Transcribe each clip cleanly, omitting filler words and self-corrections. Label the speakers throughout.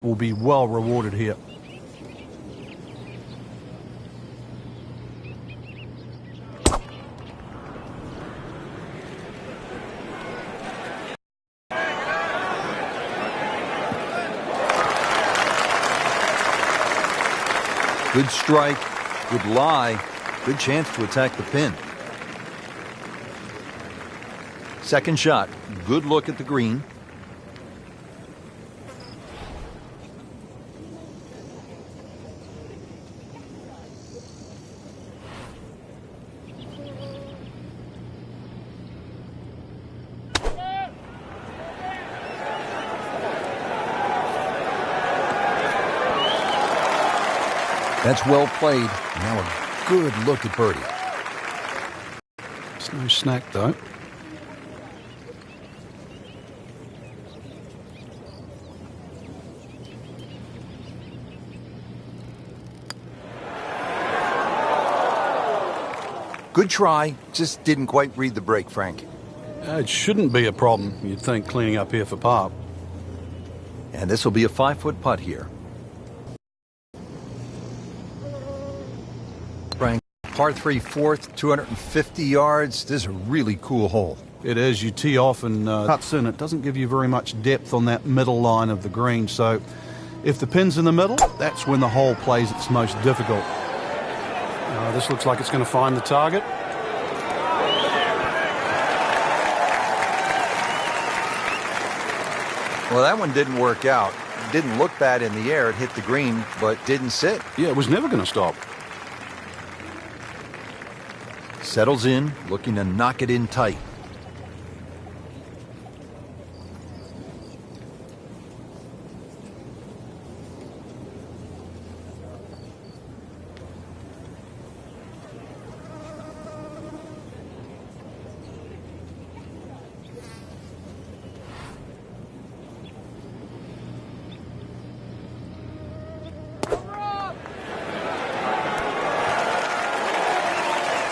Speaker 1: will be well rewarded here.
Speaker 2: Good strike, good lie, good chance to attack the pin. Second shot, good look at the green. That's well played. Now a good look at birdie.
Speaker 1: It's no snack, though.
Speaker 2: Good try, just didn't quite read the break, Frank.
Speaker 1: It shouldn't be a problem, you'd think, cleaning up here for par.
Speaker 2: And this will be a 5-foot putt here. Frank, par 3 fourth, 250 yards. This is a really cool hole.
Speaker 1: It is. You tee off and cuts in. It doesn't give you very much depth on that middle line of the green. So if the pin's in the middle, that's when the hole plays its most difficult. This looks like it's going to find the target.
Speaker 2: Well, that one didn't work out. It didn't look bad in the air. It hit the green, but didn't sit.
Speaker 1: Yeah, it was never going to stop.
Speaker 2: Settles in, looking to knock it in tight.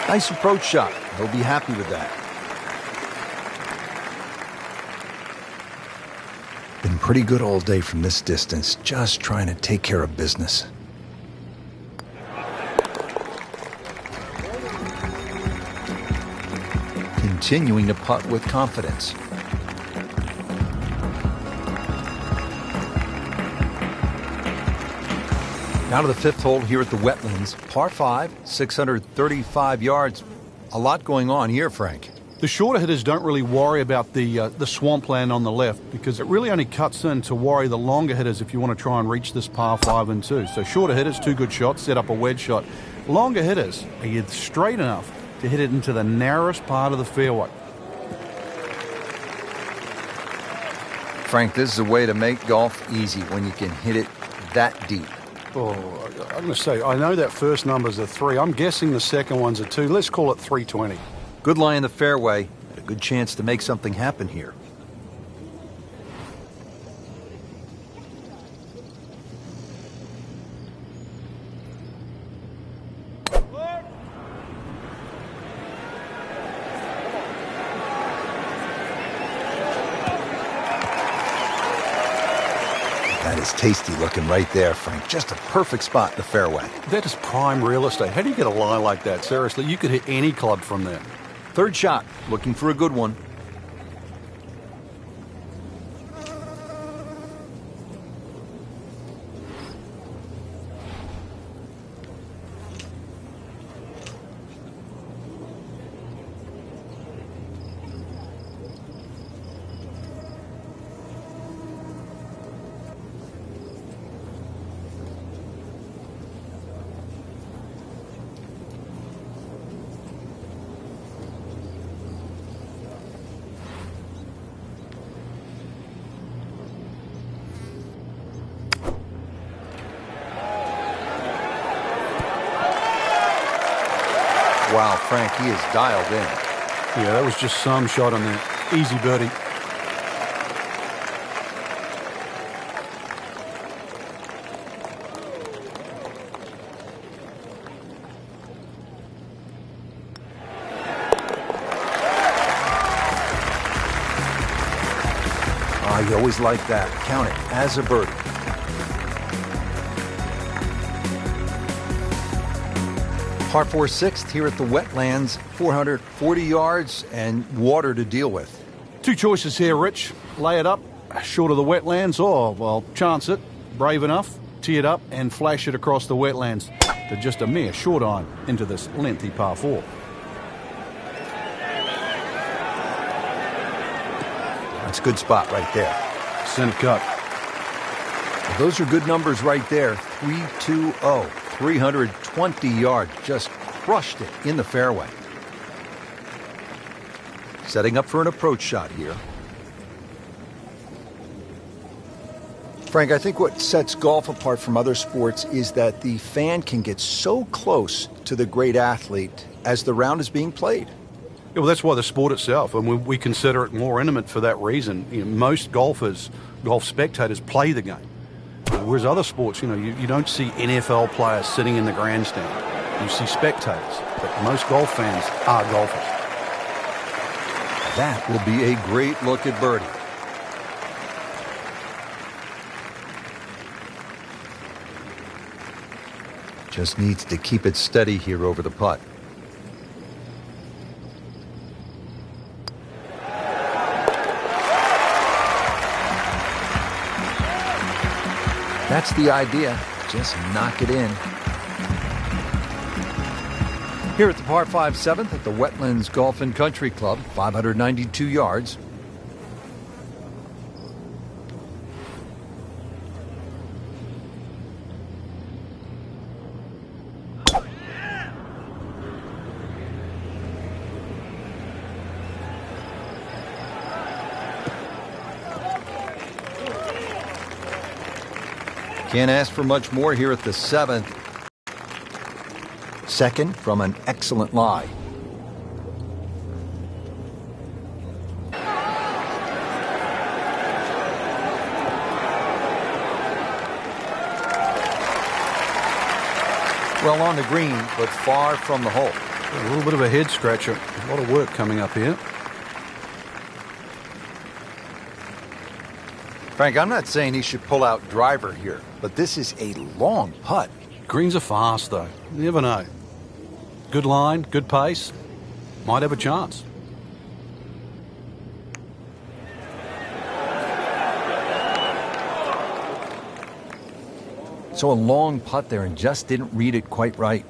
Speaker 2: Nice approach shot. He'll be happy with that. Been pretty good all day from this distance, just trying to take care of business. Continuing to putt with confidence. Now to the fifth hole here at the Wetlands. Par 5, 635 yards. A lot going on here, Frank.
Speaker 1: The shorter hitters don't really worry about the swampland on the left because it really only cuts in to worry the longer hitters if you want to try and reach this par 5 and 2. So shorter hitters, 2 good shots, set up a wedge shot. Longer hitters, are you straight enough to hit it into the narrowest part of the fairway?
Speaker 2: Frank, this is a way to make golf easy when you can hit it that deep.
Speaker 1: Oh, I'm going to say, I know that first number's a 3. I'm guessing the second one's a 2. Let's call it 320.
Speaker 2: Good lie in the fairway. A good chance to make something happen here. That is tasty looking right there, Frank. Just a perfect spot in the fairway.
Speaker 1: That is prime real estate. How do you get a lie like that? Seriously, you could hit any club from there.
Speaker 2: Third shot, looking for a good one. Wow, Frank, he is dialed in.
Speaker 1: Yeah, that was just some shot on there. Easy birdie.
Speaker 2: You always like that. Count it as a birdie. Par 4 sixth here at the wetlands, 440 yards and water to deal with.
Speaker 1: Two choices here, Rich. Lay it up, short of the wetlands, or, well, chance it, brave enough, tee it up and flash it across the wetlands to just a mere short iron into this lengthy par 4.
Speaker 2: That's a good spot right there.
Speaker 1: Center cut.
Speaker 2: Well, those are good numbers right there. 320, 320 yards. Just crushed it in the fairway. Setting up for an approach shot here. Frank, I think what sets golf apart from other sports is that the fan can get so close to the great athlete as the round is being played.
Speaker 1: Yeah, well, that's why the sport itself, and we consider it more intimate for that reason. You know, most golf spectators play the game. Whereas other sports, you don't see NFL players sitting in the grandstand. You see spectators, but most golf fans are golfers.
Speaker 2: That will be a great look at birdie. Just needs to keep it steady here over the putt. That's the idea. Just knock it in. Here at the par 5 7th at the Wetlands Golf and Country Club, 592 yards. Can't ask for much more here at the 7th. Second from an excellent lie. Well on the green, but far from the hole.
Speaker 1: A little bit of a head scratcher. A lot of work coming up here.
Speaker 2: Frank, I'm not saying he should pull out driver here, but this is a long putt.
Speaker 1: Greens are fast, though. You never know. Good line, good pace. Might have a chance.
Speaker 2: So a long putt there and just didn't read it quite right.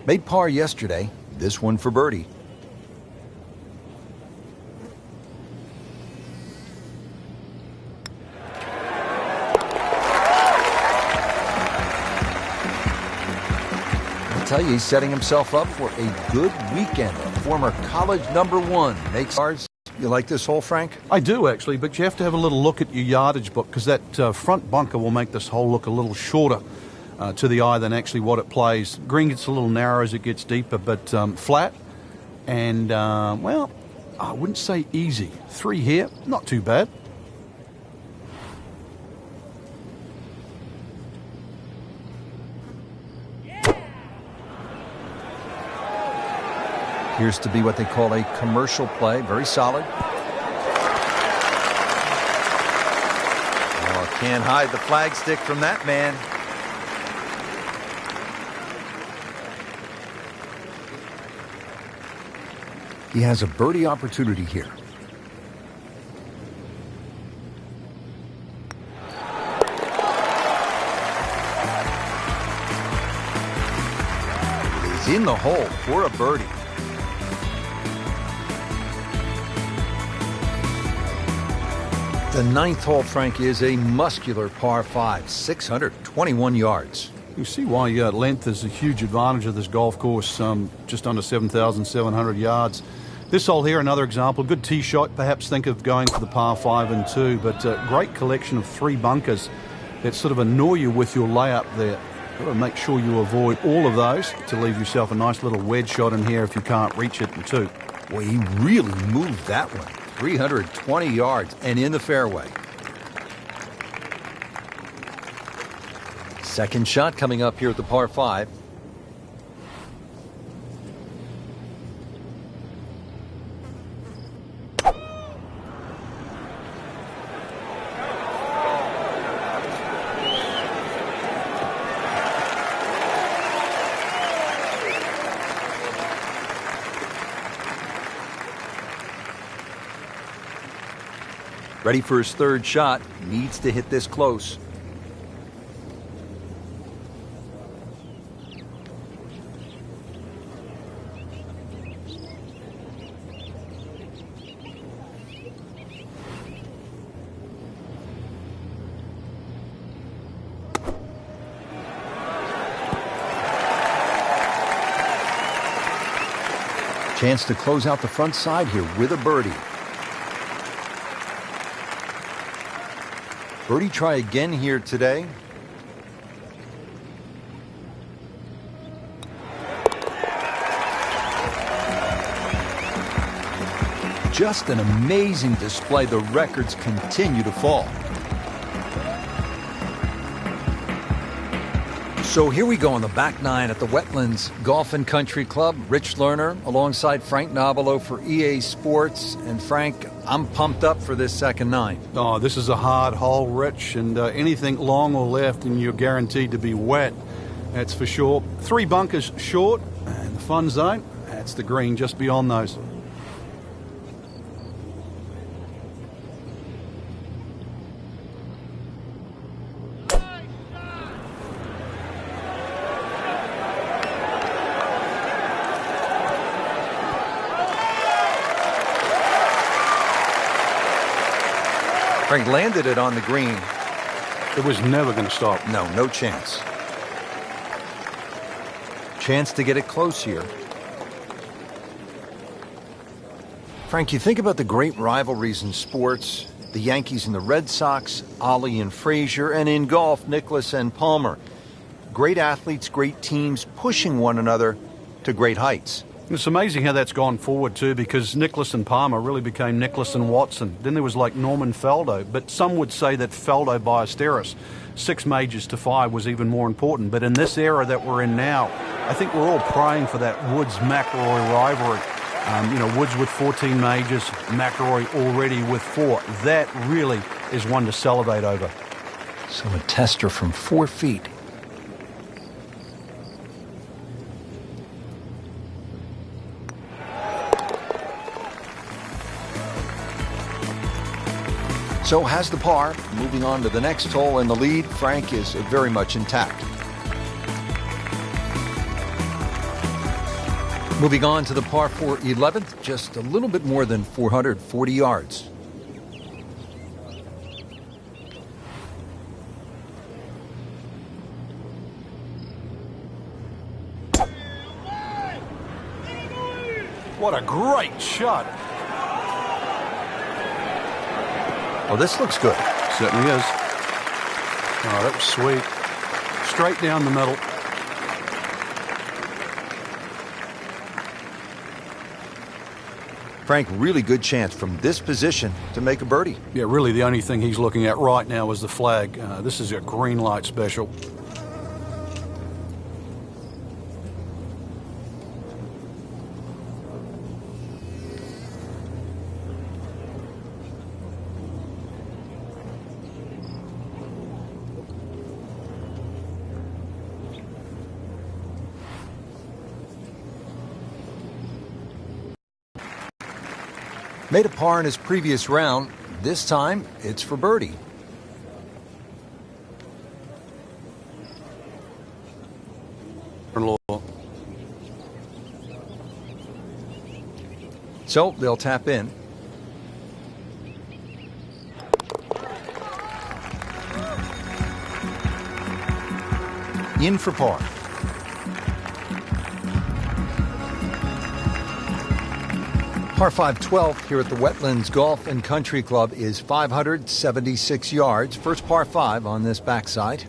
Speaker 2: Made par yesterday, this one for birdie. I tell you, he's setting himself up for a good weekend. Former college #1 makes ours. You like this hole, Frank?
Speaker 1: I do, actually, but you have to have a little look at your yardage book because that front bunker will make this hole look a little shorter to the eye than actually what it plays. Green gets a little narrow as it gets deeper, but flat and, well, I wouldn't say easy. 3 here, not too bad.
Speaker 2: Appears to be what they call a commercial play. Very solid. Oh, can't hide the flagstick from that man. He has a birdie opportunity here. He's in the hole for a birdie. The 9th hole, Frank, is a muscular par 5, 621 yards.
Speaker 1: You see why length is a huge advantage of this golf course, just under 7,700 yards. This hole here, another example, good tee shot. Perhaps think of going for the par 5 and 2, but a great collection of 3 bunkers that sort of annoy you with your layup there. Got to make sure you avoid all of those to leave yourself a nice little wedge shot in here if you can't reach it in 2.
Speaker 2: Well, he really moved that one. 320 yards and in the fairway. Second shot coming up here at the par 5. Ready for his third shot. Needs to hit this close. Chance to close out the front side here with a birdie. Birdie try again here today. Just an amazing display. The records continue to fall. So here we go on the back nine at the Wetlands Golf and Country Club. Rich Lerner alongside Frank Nobilo for EA Sports. And Frank, I'm pumped up for this second nine.
Speaker 1: Oh, this is a hard hole, Rich, and anything long or left and you're guaranteed to be wet. That's for sure. 3 bunkers short, and the fun zone, that's the green just beyond those.
Speaker 2: Frank landed it on the green.
Speaker 1: It was never going to stop.
Speaker 2: No chance. Chance to get it close here. Frank, you think about the great rivalries in sports, the Yankees and the Red Sox, Ollie and Frazier, and in golf, Nicklaus and Palmer. Great athletes, great teams pushing one another to great heights.
Speaker 1: It's amazing how that's gone forward too, because Nicklaus and Palmer really became Nicklaus and Watson. Then there was like Norman Faldo, but some would say that Faldo Ballesteros, 6 majors to 5 was even more important. But in this era that we're in now, I think we're all praying for that Woods-McIlroy rivalry. Woods with 14 majors, McIlroy already with 4. That really is one to salivate over.
Speaker 2: So a tester from 4 feet. So has the par. Moving on to the next hole, and the lead, Frank, is very much intact. Moving on to the par 4 11th, just a little bit more than 440 yards.
Speaker 1: What a great shot.
Speaker 2: Oh, this looks good.
Speaker 1: Certainly is. Oh, that was sweet. Straight down the middle.
Speaker 2: Frank, really good chance from this position to make a birdie.
Speaker 1: Yeah, really the only thing he's looking at right now is the flag. This is a green light special.
Speaker 2: Made a par in his previous round. This time, it's for birdie. So they'll tap in. In for par. Par 5 12 here at the Wetlands Golf and Country Club is 576 yards. First par 5 on this backside.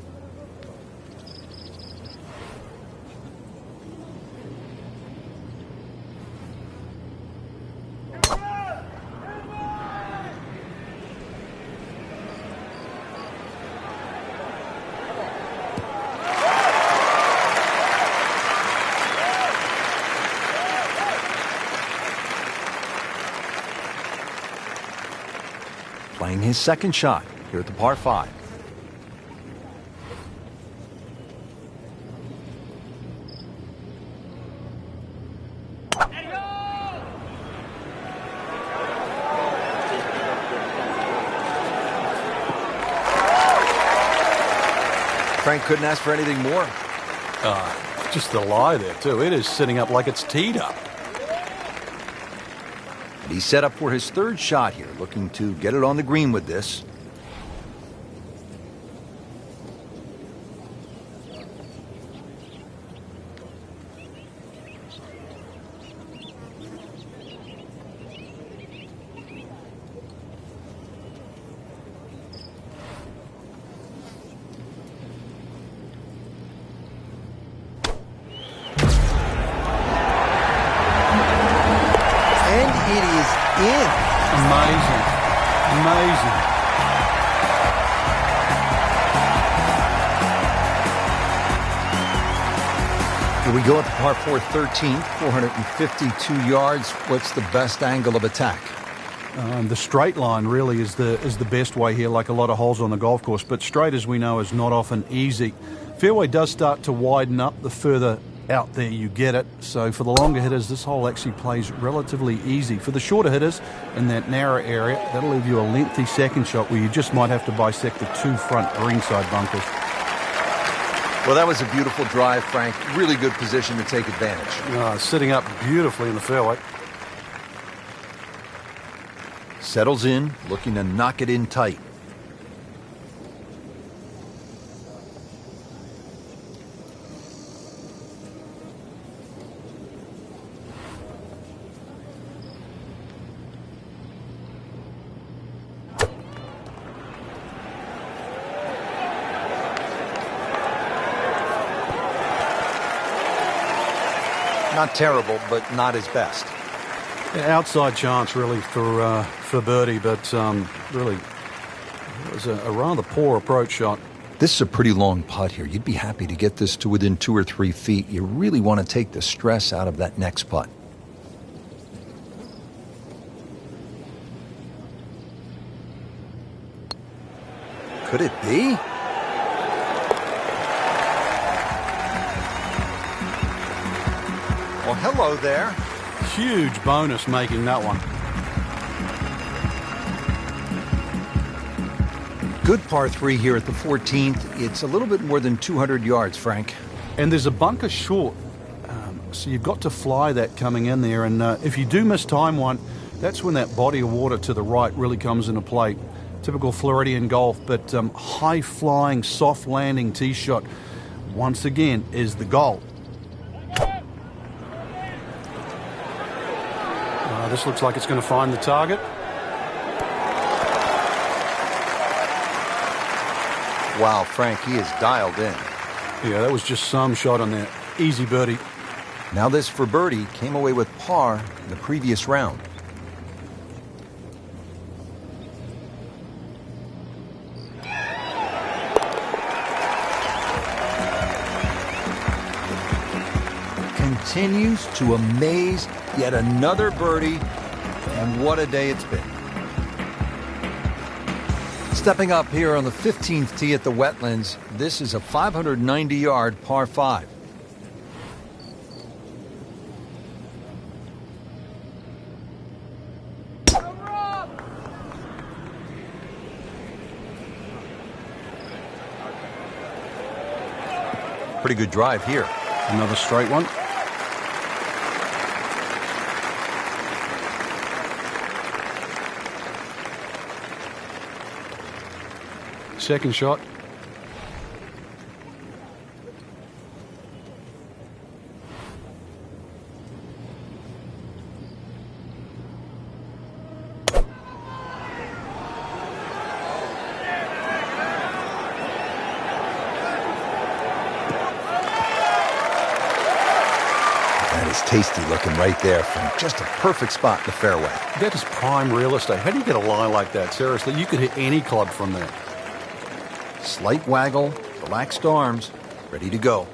Speaker 2: Playing his second shot here at the par 5. Frank couldn't ask for anything more.
Speaker 1: Just the lie there, too. It is sitting up like it's teed up.
Speaker 2: And he's set up for his third shot here, looking to get it on the green with this. It is in.
Speaker 1: Amazing. Amazing.
Speaker 2: Here we go at the par 4 13th, 452 yards. What's the best angle of attack?
Speaker 1: The straight line really is the best way here, like a lot of holes on the golf course. But straight, as we know, is not often easy. Fairway does start to widen up the further out there you get it. So for the longer hitters, this hole actually plays relatively easy. For the shorter hitters in that narrow area, that'll leave you a lengthy second shot where you just might have to bisect the two front greenside bunkers.
Speaker 2: Well, that was a beautiful drive, Frank. Really good position to take advantage.
Speaker 1: Sitting up beautifully in the fairway.
Speaker 2: Settles in, looking to knock it in tight. Not terrible, but not his best.
Speaker 1: Outside chance, really, for birdie, but really, it was a rather poor approach shot.
Speaker 2: This is a pretty long putt here. You'd be happy to get this to within 2 or 3 feet. You really want to take the stress out of that next putt. Could it be? Well, hello there.
Speaker 1: Huge bonus making that one.
Speaker 2: Good par 3 here at the 14th. It's a little bit more than 200 yards, Frank.
Speaker 1: And there's a bunker short, so you've got to fly that coming in there. And if you do miss time one, that's when that body of water to the right really comes into play. Typical Floridian golf, but high-flying, soft-landing tee shot, once again, is the goal. This looks like it's going to find the target.
Speaker 2: Wow, Frank, he is dialed in.
Speaker 1: Yeah, that was just some shot on there. Easy birdie.
Speaker 2: Now this for birdie came away with par in the previous round. Continues to amaze. Yet another birdie, and what a day it's been. Stepping up here on the 15th tee at the Wetlands, this is a 590-yard par 5. Pretty good drive here.
Speaker 1: Another straight one. Second shot.
Speaker 2: That is tasty looking right there from just a perfect spot in the fairway.
Speaker 1: That is prime real estate. How do you get a lie like that? Seriously, you could hit any club from there.
Speaker 2: Slight waggle, relaxed arms, ready to go.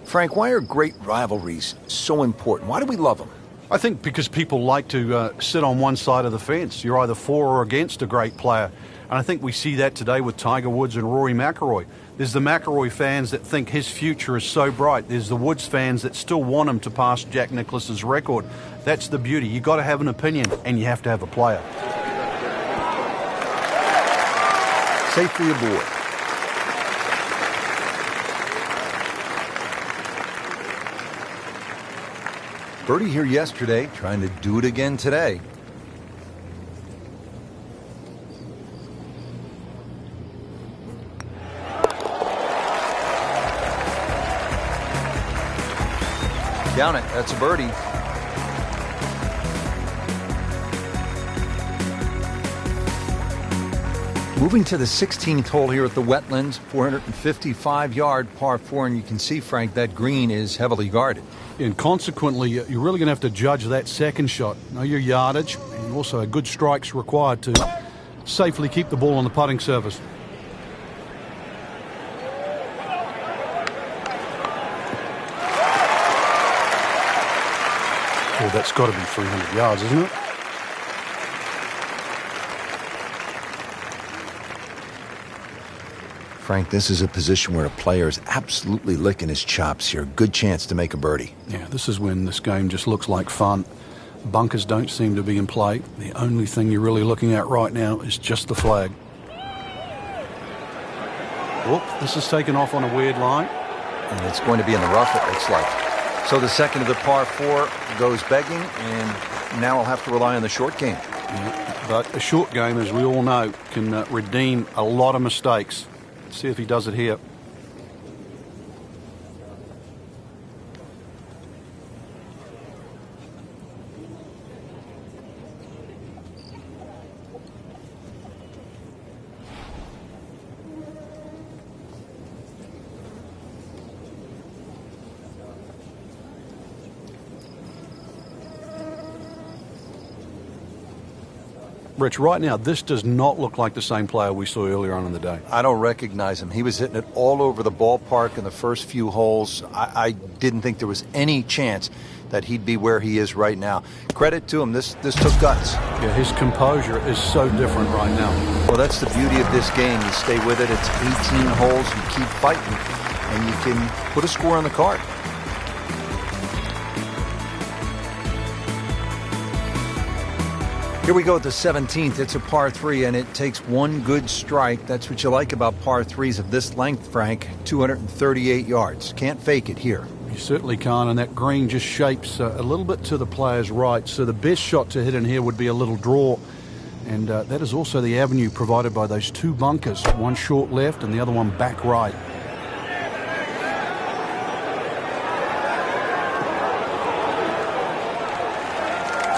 Speaker 2: Frank, why are great rivalries so important? Why do we love them?
Speaker 1: I think because people like to sit on one side of the fence. You're either for or against a great player. And I think we see that today with Tiger Woods and Rory McIlroy. There's the McIlroy fans that think his future is so bright. There's the Woods fans that still want him to pass Jack Nicklaus's record. That's the beauty. You've got to have an opinion, and you have to have a player.
Speaker 2: Safely aboard. Birdie here yesterday, trying to do it again today. Down it. That's a birdie. Moving to the 16th hole here at the Wetlands, 455-yard par 4, and you can see, Frank, that green is heavily guarded.
Speaker 1: And consequently, you're really going to have to judge that second shot. Know your yardage, and also a good strike's required to safely keep the ball on the putting surface. Well, that's got to be 300 yards, isn't it?
Speaker 2: Frank, this is a position where a player is absolutely licking his chops here. Good chance to make a birdie.
Speaker 1: Yeah, this is when this game just looks like fun. Bunkers don't seem to be in play. The only thing you're really looking at right now is just the flag. Whoop, this is taken off on a weird line.
Speaker 2: And it's going to be in the rough, it looks like. So the second of the par 4 goes begging, and now I'll have to rely on the short game.
Speaker 1: Yeah, but a short game, as we all know, can redeem a lot of mistakes. Let's see if he does it here. Rich, right now, this does not look like the same player we saw earlier on in the day.
Speaker 2: I don't recognize him. He was hitting it all over the ballpark in the first few holes. I didn't think there was any chance that he'd be where he is right now. Credit to him. This took guts.
Speaker 1: Yeah, his composure is so different right now.
Speaker 2: Well, that's the beauty of this game. You stay with it. It's 18 holes. You keep fighting, and you can put a score on the card. Here we go at the 17th. It's a par 3, and it takes one good strike. That's what you like about par 3s of this length, Frank. 238 yards. Can't fake it here.
Speaker 1: You certainly can't, and that green just shapes a little bit to the player's right. So the best shot to hit in here would be a little draw. And that is also the avenue provided by those two bunkers. One short left and the other one back right.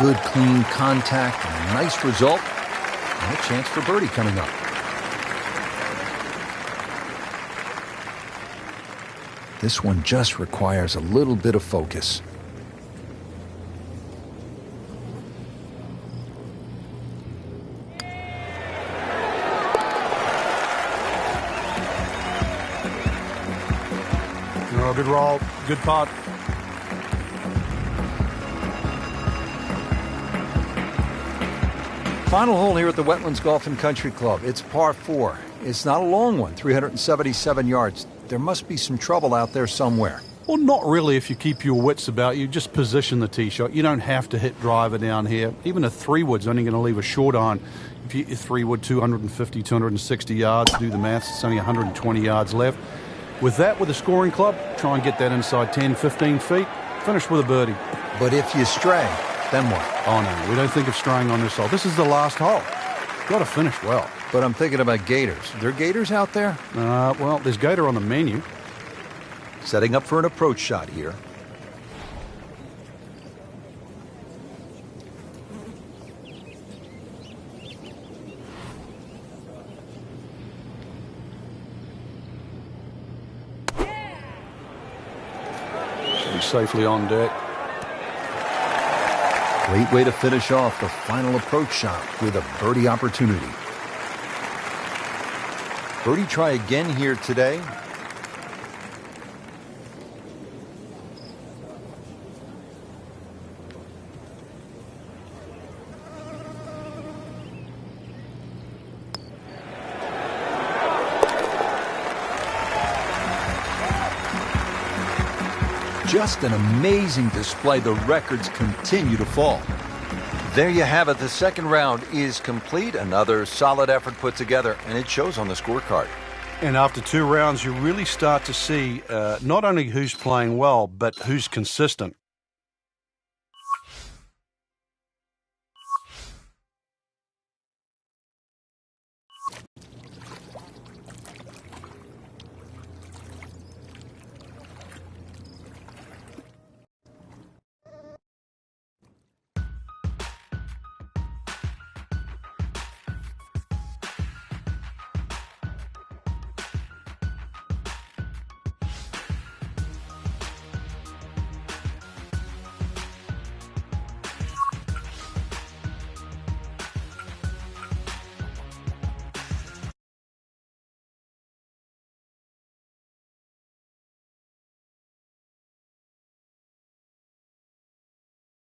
Speaker 2: Good, clean contact, and a nice result, and a chance for birdie coming up. This one just requires a little bit of focus.
Speaker 1: Oh, good roll, good putt.
Speaker 2: Final hole here at the Wetlands Golf and Country Club. It's par 4. It's not a long one, 377 yards. There must be some trouble out there somewhere.
Speaker 1: Well, not really if you keep your wits about you. Just position the tee shot. You don't have to hit driver down here. Even a 3-wood's only going to leave a short iron. If you hit your 3-wood 250, 260 yards, do the maths, it's only 120 yards left. With that, with a scoring club, try and get that inside 10, 15 feet. Finish with a birdie.
Speaker 2: But if you stray, then what?
Speaker 1: Oh, no, we don't think of straying on this hole. This is the last hole. Got to finish well.
Speaker 2: But I'm thinking about gators. Are there gators out there?
Speaker 1: Well, there's gator on the menu.
Speaker 2: Setting up for an approach shot here.
Speaker 1: Should be safely on deck.
Speaker 2: Great way to finish off the final approach shot with a birdie opportunity. Birdie try again here today. Just an amazing display. The records continue to fall. There you have it. The second round is complete. Another solid effort put together, and it shows on the scorecard.
Speaker 1: And after 2 rounds, you really start to see not only who's playing well, but who's consistent.